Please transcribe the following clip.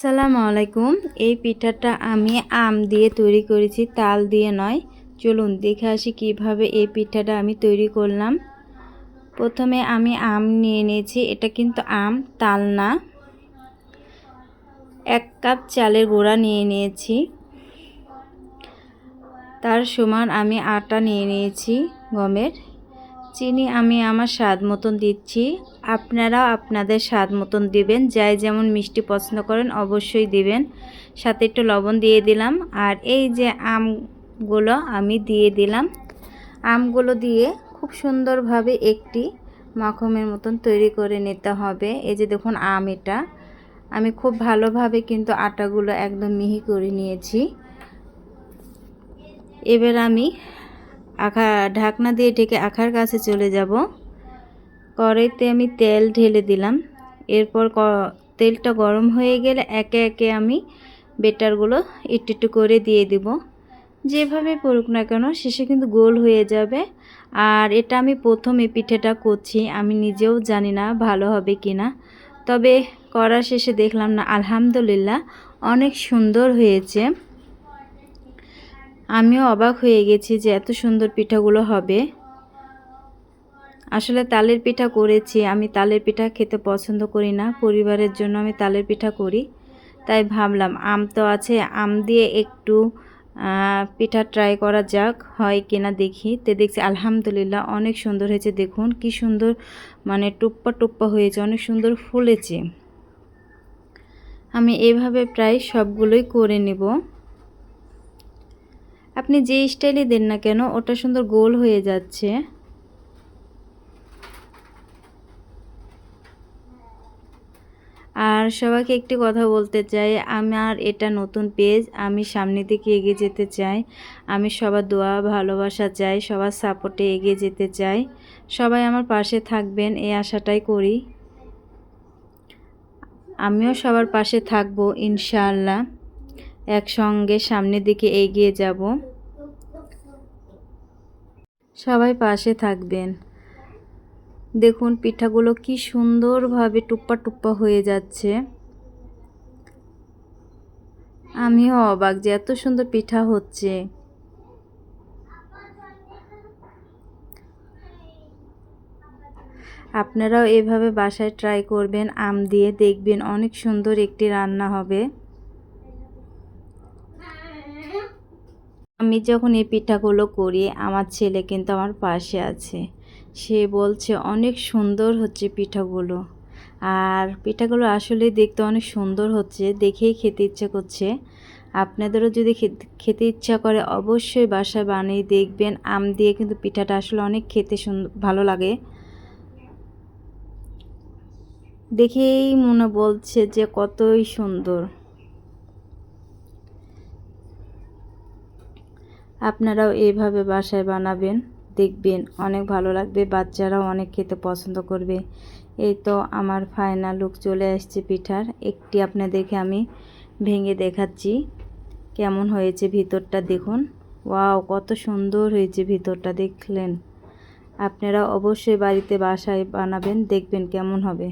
আসসালামু আলাইকুম। এই পিঠাটা আমি আম দিয়ে তৈরি করেছি, তাল দিয়ে নয়। চলুন দেখে আসি কিভাবে এই পিঠাটা আমি তৈরি করলাম। প্রথমে আমি আম নিয়ে নিয়েছি, এটা কিন্তু আম, তাল না। 1 কাপ চালের গুঁড়া নিয়ে নিয়েছি, তার সমান আমি আটা নিয়ে নিয়েছি গমের। চিনি আমি আমার স্বাদ মতন দিচ্ছি, আপনারাও আপনাদের স্বাদ মতন দিবেন। যাই যেমন মিষ্টি পছন্দ করেন অবশ্যই দিবেন। সাথে একটু লবণ দিয়ে দিলাম। আর এই যে আমগুলো আমি দিয়ে দিলাম। আমগুলো দিয়ে খুব সুন্দরভাবে একটি মাখনের মতন তৈরি করে নিতে হবে। এই যে দেখুন আম, এটা আমি খুব ভালোভাবে কিন্তু আটাগুলো একদম মিহি করে নিয়েছি। এবার আমি ঢাকনা দিয়ে ঢেকে আখার কাছে চলে যাব। কড়াইতে আমি তেল ঢেলে দিলাম। এরপর তেলটা গরম হয়ে গেলে একে একে আমি বেটারগুলো একটু একটু করে দিয়ে দিব। যেভাবে পড়ুক না কেন শেষে কিন্তু গোল হয়ে যাবে। আর এটা আমি প্রথমে পিঠাটা করছি, আমি নিজেও জানি না ভালো হবে কি না, তবে করার শেষে দেখলাম না, আলহামদুলিল্লাহ অনেক সুন্দর হয়েছে। আমিও অবাক হয়ে গেছি যে এত সুন্দর পিঠাগুলো হবে। আসলে তালের পিঠা করেছি, আমি তালের পিঠা খেতে পছন্দ করি না, পরিবারের জন্য আমি তালের পিঠা করি। তাই ভাবলাম আম তো আছে, আম দিয়ে একটু পিঠা ট্রাই করা যাক, হয় কিনা দেখি। তো দেখছি আলহামদুলিল্লাহ অনেক সুন্দর হয়েছে। দেখুন কি সুন্দর, মানে টুপ্পা টুপ্পা হয়েছে, অনেক সুন্দর ফুলেছে। আমি এভাবে প্রায় সবগুলোই করে নেব। আপনি যে স্টাইলে দেন না কেন ওটা সুন্দর গোল হয়ে যাচ্ছে। আর সবাইকে একটি কথা বলতে চাই, আমার এটা নতুন পেজ, আমি সামনের দিকে এগিয়ে যেতে চাই। আমি সবার দোয়া ভালোবাসা চাই, সবার সাপোর্টে এগিয়ে যেতে চাই। সবাই আমার পাশে থাকবেন এই আশাটাই করি। আমিও সবার পাশে থাকবো ইনশাআল্লাহ। একসঙ্গে সামনের দিকে এগিয়ে যাব। সবাই পাশে থাকবেন। দেখুন পিঠাগুলো কি সুন্দরভাবে টুপ্পা টুপ্পা হয়ে যাচ্ছে। আমিও অবাক যে এত সুন্দর পিঠা হচ্ছে। আপনারাও এভাবে বাসায় ট্রাই করবেন, আম দিয়ে দেখবেন অনেক সুন্দর একটি রান্না হবে। আমি যখন এই পিঠাগুলো করি আমার ছেলে কিন্তু আমার পাশে আছে, সে বলছে অনেক সুন্দর হচ্ছে পিঠাগুলো। আর পিঠাগুলো আসলে দেখতে অনেক সুন্দর হচ্ছে, দেখেই খেতে ইচ্ছে করছে। আপনাদেরও যদি খেতে ইচ্ছা করে অবশ্যই বাসায় বানিয়ে দেখবেন। আম দিয়ে কিন্তু পিঠাটা আসলে অনেক খেতে ভালো লাগে। দেখেই মনে বলছে যে কতই সুন্দর। আপনারাও এইভাবে বাসায় বানাবেন, দেখবেন অনেক ভালো লাগবে, বাচ্চারাও অনেক খেতে পছন্দ করবে। এই তো আমার ফাইনাল লুক চলে আসছে পিঠার। একটি আপনাদেরকে আমি ভেঙে দেখাচ্ছি কেমন হয়েছে ভিতরটা। দেখুন ওয়াও, কত সুন্দর হয়েছে ভিতরটা, দেখলেন? আপনারা অবশ্যই বাড়িতে বাসায় বানাবেন, দেখবেন কেমন হবে।